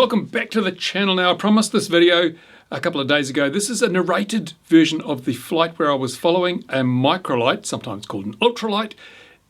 welcome back to the channel. Now, I promised this video a couple of days ago. This is a narrated version of the flight where I was following a microlight, sometimes called an ultralight,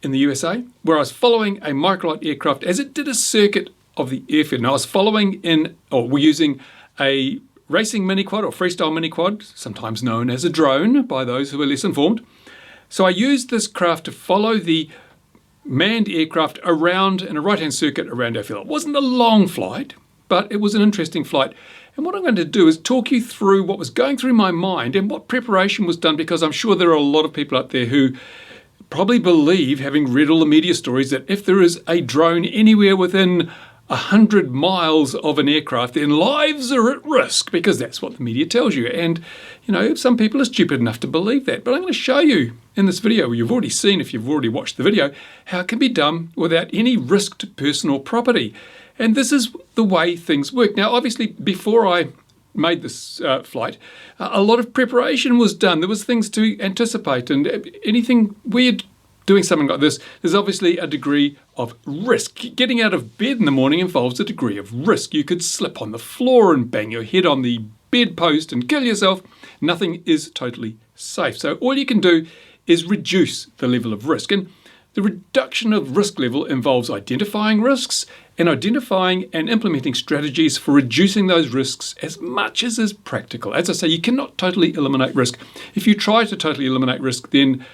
in the USA, where I was following a microlight aircraft as it did a circuit of the airfield. Now, I was we're using a racing miniquad or freestyle miniquad, sometimes known as a drone by those who are less informed. So I used this craft to follow the manned aircraft around in a right-hand circuit around our field. It wasn't a long flight, but it was an interesting flight. And what I'm going to do is talk you through what was going through my mind and what preparation was done, because I'm sure there are a lot of people out there who probably believe, having read all the media stories, that if there is a drone anywhere within 100 miles of an aircraft, then lives are at risk, because that's what the media tells you. And, you know, some people are stupid enough to believe that. But I'm going to show you in this video, you've already seen if you've already watched the video, how it can be done without any risk to personal property. And this is the way things work. Now, obviously, before I made this flight, a lot of preparation was done. There was things to anticipate, and anything weird doing something like this, there's obviously a degree of risk. Getting out of bed in the morning involves a degree of risk. You could slip on the floor and bang your head on the bedpost and kill yourself. Nothing is totally safe. So all you can do is reduce the level of risk. And the reduction of risk level involves identifying risks and identifying and implementing strategies for reducing those risks as much as is practical. As I say, you cannot totally eliminate risk. If you try to totally eliminate risk, then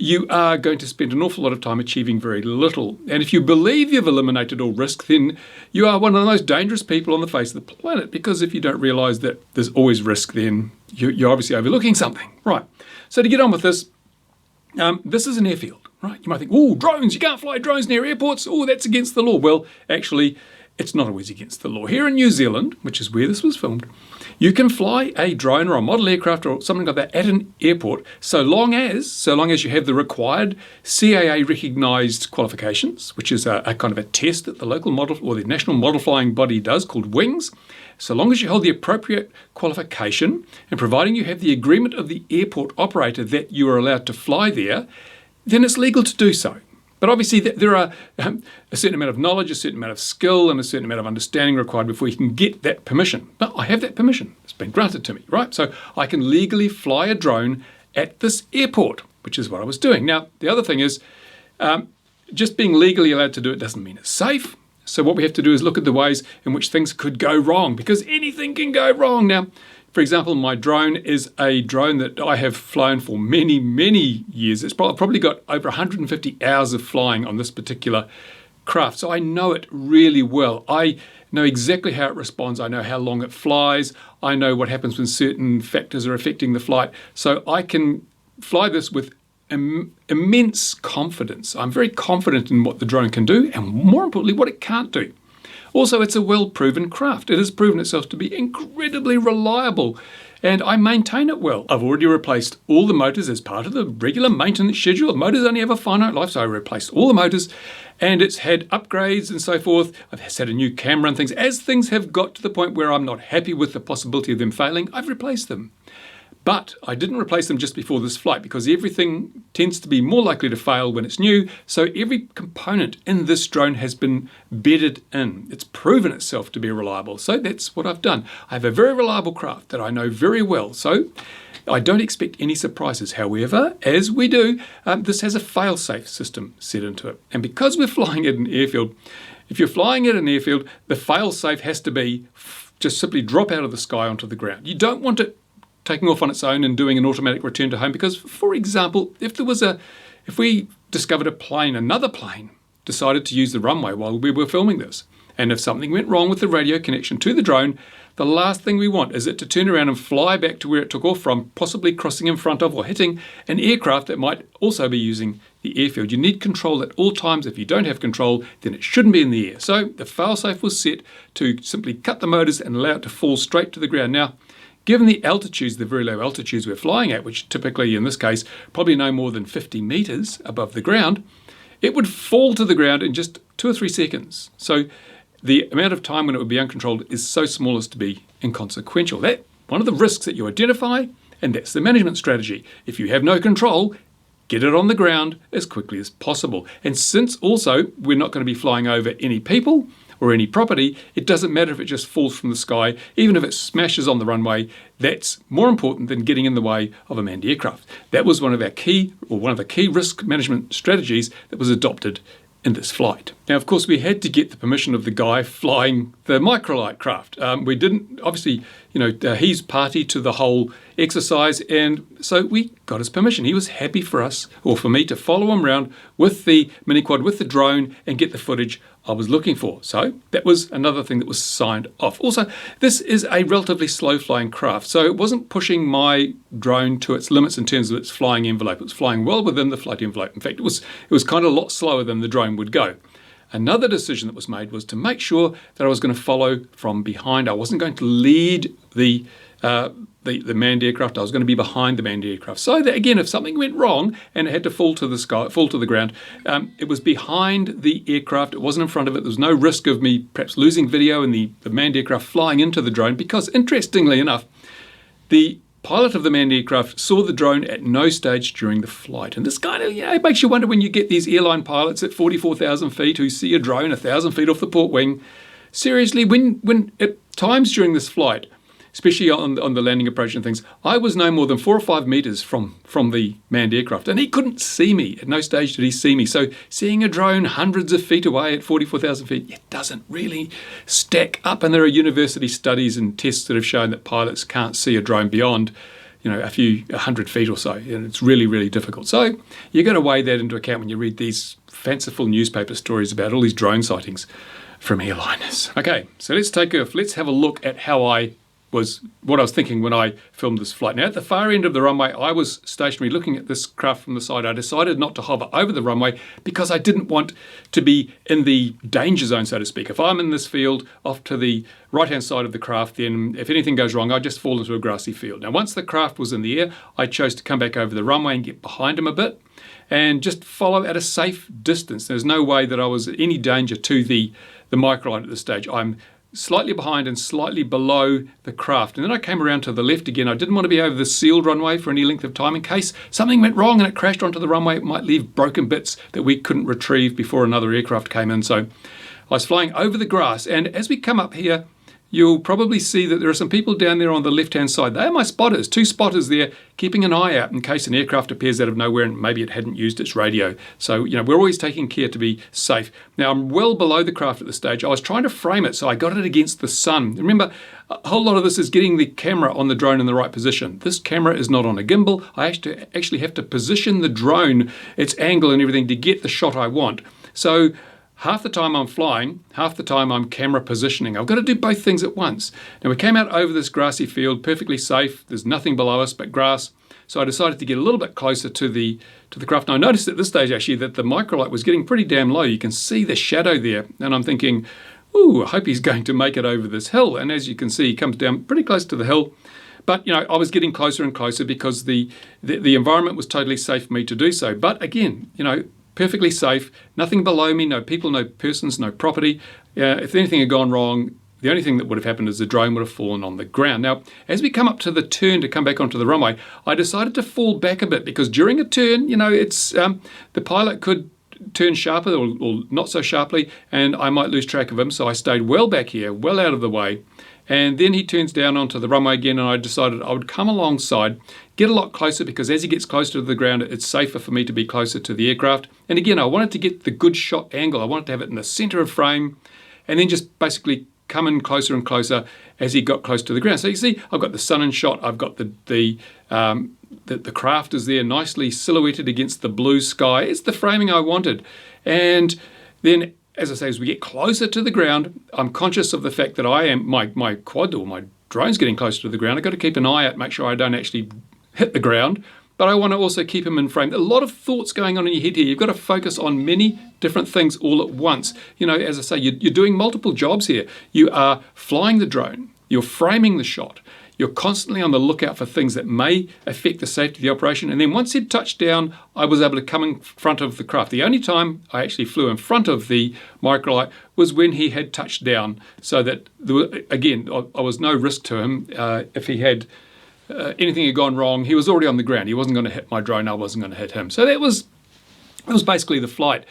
you are going to spend an awful lot of time achieving very little. And if you believe you've eliminated all risk, then you are one of the most dangerous people on the face of the planet, because if you don't realize that there's always risk, then you're obviously overlooking something. Right. So to get on with this, this is an airfield, right? You might think, oh, drones, you can't fly drones near airports. Oh, that's against the law. Well, actually, it's not always against the law. Here in New Zealand, which is where this was filmed, you can fly a drone or a model aircraft or something like that at an airport so long as you have the required CAA recognised qualifications, which is a kind of a test that the local model or the national model flying body does called WINGS. So long as you hold the appropriate qualification, and providing you have the agreement of the airport operator that you are allowed to fly there, then it's legal to do so. But obviously there are a certain amount of knowledge, a certain amount of skill, and a certain amount of understanding required before you can get that permission. But I have that permission. It's been granted to me, right? So I can legally fly a drone at this airport, which is what I was doing. Now, the other thing is, just being legally allowed to do it doesn't mean it's safe. So what we have to do is look at the ways in which things could go wrong, because anything can go wrong. Now, for example, my drone is a drone that I have flown for many, many years. It's probably got over 150 hours of flying on this particular craft. So I know it really well. I know exactly how it responds. I know how long it flies. I know what happens when certain factors are affecting the flight. So I can fly this with immense confidence. I'm very confident in what the drone can do, and more importantly, what it can't do. Also, it's a well-proven craft. It has proven itself to be incredibly reliable, and I maintain it well. I've already replaced all the motors as part of the regular maintenance schedule. Motors only have a finite life, so I replaced all the motors, and it's had upgrades and so forth. I've had a new camera and things. As things have got to the point where I'm not happy with the possibility of them failing, I've replaced them. But I didn't replace them just before this flight, because everything tends to be more likely to fail when it's new. So every component in this drone has been bedded in. It's proven itself to be reliable. So that's what I've done. I have a very reliable craft that I know very well. So I don't expect any surprises. However, as we do, this has a fail-safe system set into it. And because we're flying at an airfield, if you're flying at an airfield, the fail-safe has to be just simply drop out of the sky onto the ground. You don't want it taking off on its own and doing an automatic return to home, because, for example, if we discovered another plane decided to use the runway while we were filming this, and if something went wrong with the radio connection to the drone, the last thing we want is it to turn around and fly back to where it took off from, possibly crossing in front of or hitting an aircraft that might also be using the airfield. You need control at all times. If you don't have control, then it shouldn't be in the air. So the failsafe was set to simply cut the motors and allow it to fall straight to the ground. Now, given the altitudes, the very low altitudes we're flying at, which typically in this case probably no more than 50 meters above the ground, it would fall to the ground in just 2 or 3 seconds. So the amount of time when it would be uncontrolled is so small as to be inconsequential. That's one of the risks that you identify, and that's the management strategy. If you have no control, get it on the ground as quickly as possible. And since also we're not going to be flying over any people or any property, it doesn't matter if it just falls from the sky. Even if it smashes on the runway, that's more important than getting in the way of a manned aircraft. That was one of the key risk management strategies that was adopted in this flight. Now, of course, we had to get the permission of the guy flying the microlight craft. We didn't, obviously, he's party to the whole exercise, and so we got his permission. He was happy for us, or for me, to follow him around with the miniquad, with the drone, and get the footage I was looking for. So that was another thing that was signed off. Also, this is a relatively slow-flying craft, so it wasn't pushing my drone to its limits in terms of its flying envelope. It was flying well within the flight envelope. In fact, it was kind of a lot slower than the drone would go. Another decision that was made was to make sure that I was going to follow from behind. I wasn't going to lead the manned aircraft. I was going to be behind the manned aircraft. So that, again, if something went wrong and it had to fall to the ground, it was behind the aircraft. It wasn't in front of it. There was no risk of me perhaps losing video and the manned aircraft flying into the drone, because, interestingly enough, the pilot of the manned aircraft saw the drone at no stage during the flight. And this kind of, it makes you wonder when you get these airline pilots at 44,000 feet who see a drone 1,000 feet off the port wing. Seriously, when at times during this flight, especially on the landing approach and things, I was no more than 4 or 5 meters from the manned aircraft, and he couldn't see me. At no stage did he see me. So seeing a drone hundreds of feet away at 44,000 feet, it doesn't really stack up. And there are university studies and tests that have shown that pilots can't see a drone beyond, a few 100 feet or so, and it's really, really difficult. So you've got to weigh that into account when you read these fanciful newspaper stories about all these drone sightings from airliners. Okay, so let's have a look at what I was thinking when I filmed this flight. Now, at the far end of the runway, I was stationary looking at this craft from the side. I decided not to hover over the runway because I didn't want to be in the danger zone, so to speak. If I'm in this field off to the right-hand side of the craft, then if anything goes wrong, I just fall into a grassy field. Now, once the craft was in the air, I chose to come back over the runway and get behind him a bit and just follow at a safe distance. There's no way that I was in any danger to the microlight at this stage. I'm slightly behind and slightly below the craft. And then I came around to the left again. I didn't want to be over the sealed runway for any length of time in case something went wrong and it crashed onto the runway. It might leave broken bits that we couldn't retrieve before another aircraft came in. So I was flying over the grass, and as we come up here, you'll probably see that there are some people down there on the left-hand side. They are my spotters, 2 spotters there, keeping an eye out in case an aircraft appears out of nowhere and maybe it hadn't used its radio. So, we're always taking care to be safe. Now, I'm well below the craft at this stage. I was trying to frame it, so I got it against the sun. Remember, a whole lot of this is getting the camera on the drone in the right position. This camera is not on a gimbal. I actually have to position the drone, its angle and everything, to get the shot I want. So half the time I'm flying, half the time I'm camera positioning. I've got to do both things at once. Now, we came out over this grassy field, perfectly safe. There's nothing below us but grass. So I decided to get a little bit closer to the craft. Now, I noticed at this stage, actually, that the microlight was getting pretty damn low. You can see the shadow there. And I'm thinking, I hope he's going to make it over this hill. And as you can see, he comes down pretty close to the hill. But, I was getting closer and closer because the environment was totally safe for me to do so. But again, perfectly safe, nothing below me, no people, no persons, no property. If anything had gone wrong, the only thing that would have happened is the drone would have fallen on the ground. Now, as we come up to the turn to come back onto the runway, I decided to fall back a bit because during a turn, it's the pilot could turn sharper or not so sharply, and I might lose track of him. So I stayed well back here, well out of the way. And then he turns down onto the runway again, and I decided I would come alongside, get a lot closer, because as he gets closer to the ground, it's safer for me to be closer to the aircraft. And again, I wanted to get the good shot angle. I wanted to have it in the center of frame, and then just basically come in closer and closer as he got close to the ground. So you see, I've got the sun in shot. I've got the craft is there nicely silhouetted against the blue sky. It's the framing I wanted. And then, as I say, as we get closer to the ground, I'm conscious of the fact that my quad or my drone's getting closer to the ground. I've got to keep an eye out, make sure I don't actually hit the ground, but I want to also keep him in frame. A lot of thoughts going on in your head here. You've got to focus on many different things all at once. As I say, you're doing multiple jobs here. You are flying the drone, you're framing the shot, you're constantly on the lookout for things that may affect the safety of the operation. And then once he'd touched down, I was able to come in front of the craft. The only time I actually flew in front of the microlight was when he had touched down, so that, again, I was no risk to him. If he had anything had gone wrong, he was already on the ground. He wasn't going to hit my drone. I wasn't going to hit him. So that was basically the flight.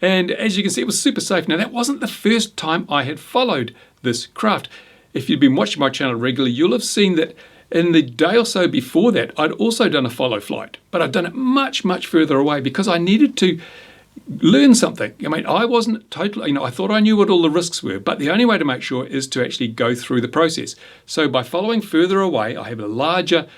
And as you can see, it was super safe. Now, that wasn't the first time I had followed this craft. If you've been watching my channel regularly, you'll have seen that in the day or so before that, I'd also done a follow flight, but I'd done it much, much further away because I needed to learn something. I mean, I wasn't totally, I thought I knew what all the risks were, but the only way to make sure is to actually go through the process. So by following further away, I have a larger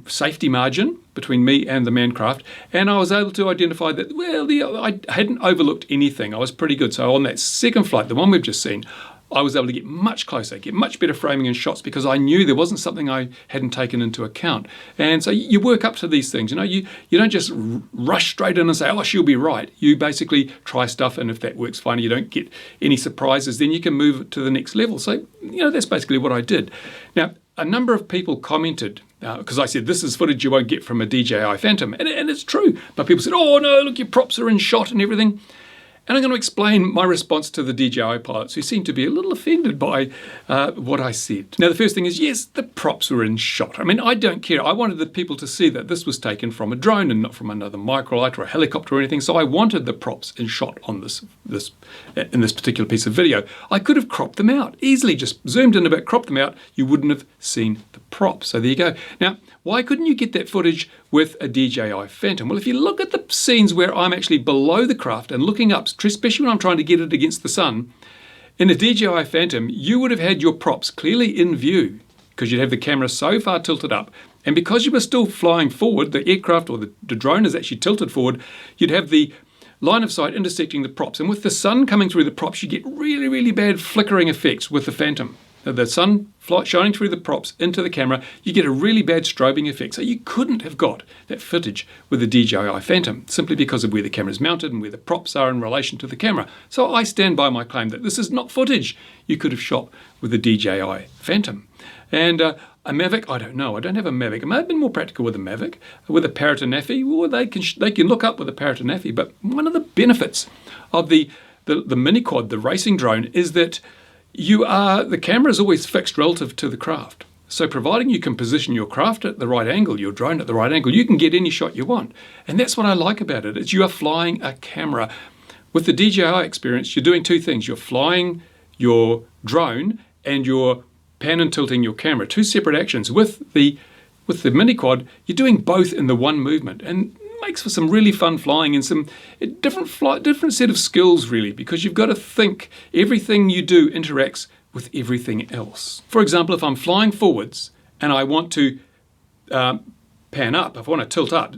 safety margin between me and the manned craft, and I was able to identify that, well, I hadn't overlooked anything. I was pretty good. So on that second flight, the one we've just seen, I was able to get much closer, get much better framing and shots because I knew there wasn't something I hadn't taken into account. And so you work up to these things. You don't just rush straight in and say, oh, she'll be right. You basically try stuff, and if that works fine, you don't get any surprises, then you can move it to the next level. So, that's basically what I did. Now, a number of people commented, because I said, this is footage you won't get from a DJI Phantom. And it's true. But people said, oh, no, look, your props are in shot and everything. And I'm going to explain my response to the DJI pilots who seem to be a little offended by what I said. Now, the first thing is, yes, the props were in shot. I mean, I don't care. I wanted the people to see that this was taken from a drone and not from another microlight or a helicopter or anything. So I wanted the props in shot on in this particular piece of video. I could have cropped them out easily, just zoomed in a bit, cropped them out. You wouldn't have seen the props. So there you go. Now, why couldn't you get that footage with a DJI Phantom? Well, if you look at the scenes where I'm actually below the craft and looking up, especially when I'm trying to get it against the sun, in a DJI Phantom, you would have had your props clearly in view because you'd have the camera so far tilted up. And because you were still flying forward, the aircraft or the drone is actually tilted forward, you'd have the line of sight intersecting the props. And with the sun coming through the props, you get really, really bad flickering effects with the Phantom. The sun shining through the props into the camera, you get a really bad strobing effect. So you couldn't have got that footage with the DJI Phantom simply because of where the camera is mounted and where the props are in relation to the camera. So I stand by my claim that this is not footage you could have shot with the DJI Phantom. And a Mavic, I don't know. I don't have a Mavic. It may have been more practical with a Mavic, with a Parrot-a-Naffy, or they can look up with a Parrot-a-Naffy. But one of the benefits of the miniquad, the racing drone, is that the camera is always fixed relative to the craft. So providing you can position your craft at the right angle, your drone at the right angle, you can get any shot you want. And that's what I like about it, is you are flying a camera. With the DJI experience, you're doing two things. You're flying your drone and you're pan and tilting your camera, two separate actions. With the miniquad, you're doing both in the one movement. And makes for some really fun flying and some different set of skills, really, because you've got to think everything you do interacts with everything else. For example, if I'm flying forwards and I want to pan up, if I want to tilt up,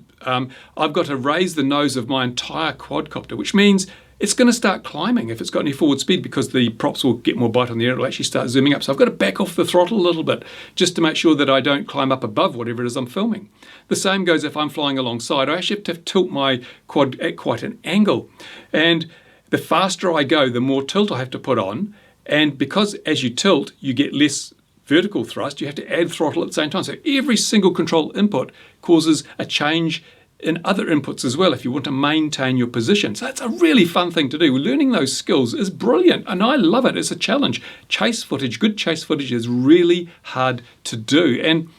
I've got to raise the nose of my entire quadcopter, which means it's going to start climbing if it's got any forward speed because the props will get more bite on the air. It'll actually start zooming up. So I've got to back off the throttle a little bit just to make sure that I don't climb up above whatever it is I'm filming. The same goes if I'm flying alongside. I actually have to tilt my quad at quite an angle. And the faster I go, the more tilt I have to put on. And because as you tilt, you get less vertical thrust, you have to add throttle at the same time. So every single control input causes a change in other inputs as well if you want to maintain your position. So it's a really fun thing to do. Learning those skills is brilliant and I love it. It's a challenge. Chase footage, good chase footage is really hard to do. And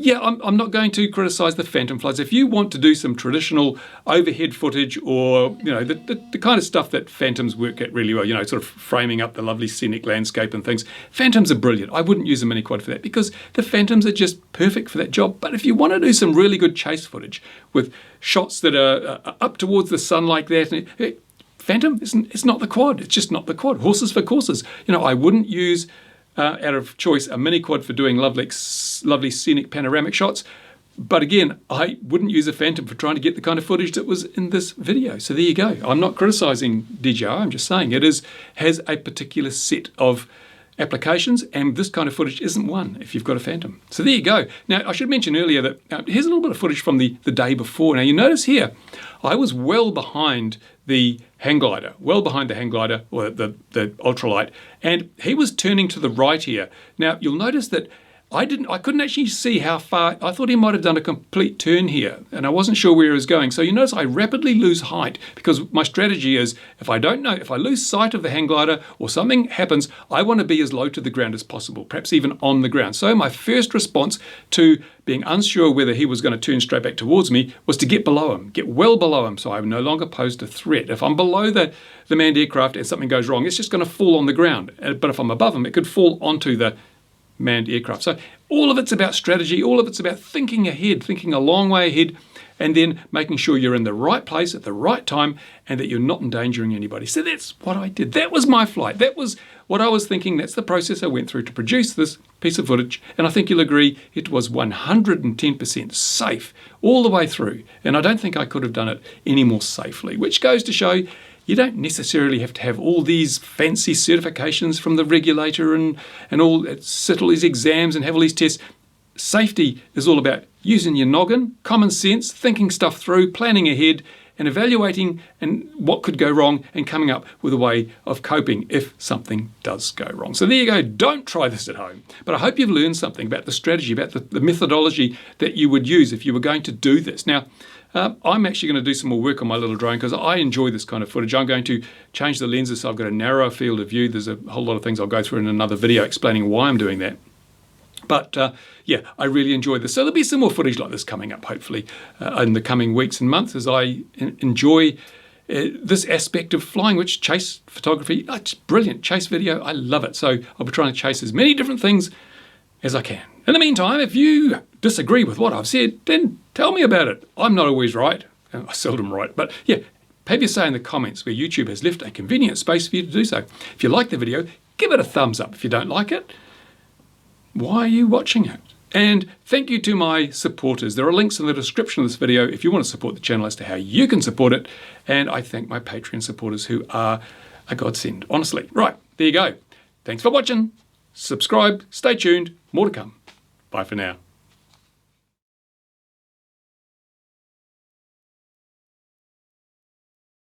yeah, I'm not going to criticize the Phantom flights. If you want to do some traditional overhead footage or, the kind of stuff that Phantoms work at really well, sort of framing up the lovely scenic landscape and things, Phantoms are brilliant. I wouldn't use a miniquad for that because the Phantoms are just perfect for that job. But if you want to do some really good chase footage with shots that are up towards the sun like that, Phantom, it's not the quad. It's just not the quad. Horses for courses. I wouldn't use out of choice a miniquad for doing lovely scenic panoramic shots. But again, I wouldn't use a Phantom for trying to get the kind of footage that was in this video. So there you go. I'm not criticizing DJI. I'm just saying it has a particular set of applications, and this kind of footage isn't one if you've got a Phantom. So there you go. Now, I should mention earlier that here's a little bit of footage from the day before. Now, you notice here, I was well behind the hang glider, or the ultralight, and he was turning to the right here. Now, you'll notice that I couldn't actually see how far. I thought he might have done a complete turn here, and I wasn't sure where he was going. So you notice I rapidly lose height because my strategy is if I lose sight of the hang glider or something happens, I want to be as low to the ground as possible, perhaps even on the ground. So my first response to being unsure whether he was going to turn straight back towards me was to get below him, get well below him, so I no longer posed a threat. If I'm below the manned aircraft and something goes wrong, it's just going to fall on the ground. But if I'm above him, it could fall onto the manned aircraft. So all of it's about strategy, all of it's about thinking ahead, thinking a long way ahead, and then making sure you're in the right place at the right time and that you're not endangering anybody. So that's what I did. That was my flight. That was what I was thinking. That's the process I went through to produce this piece of footage. And I think you'll agree it was 110% safe all the way through. And I don't think I could have done it any more safely, which goes to show you don't necessarily have to have all these fancy certifications from the regulator and sit all these exams and have all these tests. Safety is all about using your noggin, common sense, thinking stuff through, planning ahead, and evaluating and what could go wrong and coming up with a way of coping if something does go wrong. So there you go. Don't try this at home. But I hope you've learned something about the strategy, about the methodology that you would use if you were going to do this. Now, I'm actually going to do some more work on my little drone because I enjoy this kind of footage. I'm going to change the lenses so I've got a narrower field of view. There's a whole lot of things I'll go through in another video explaining why I'm doing that. But yeah, I really enjoyed this. So there'll be some more footage like this coming up, hopefully, in the coming weeks and months as I enjoy this aspect of flying, which chase photography, it's brilliant. Chase video, I love it. So I'll be trying to chase as many different things as I can. In the meantime, if you disagree with what I've said, then tell me about it. I'm not always right. I'm seldom right. But yeah, have your say in the comments where YouTube has left a convenient space for you to do so. If you like the video, give it a thumbs up. If you don't like it, why are you watching it? And thank you to my supporters. There are links in the description of this video if you want to support the channel as to how you can support it. And I thank my Patreon supporters who are a godsend, honestly. Right, there you go. Thanks for watching. Subscribe, stay tuned, more to come. Bye for now.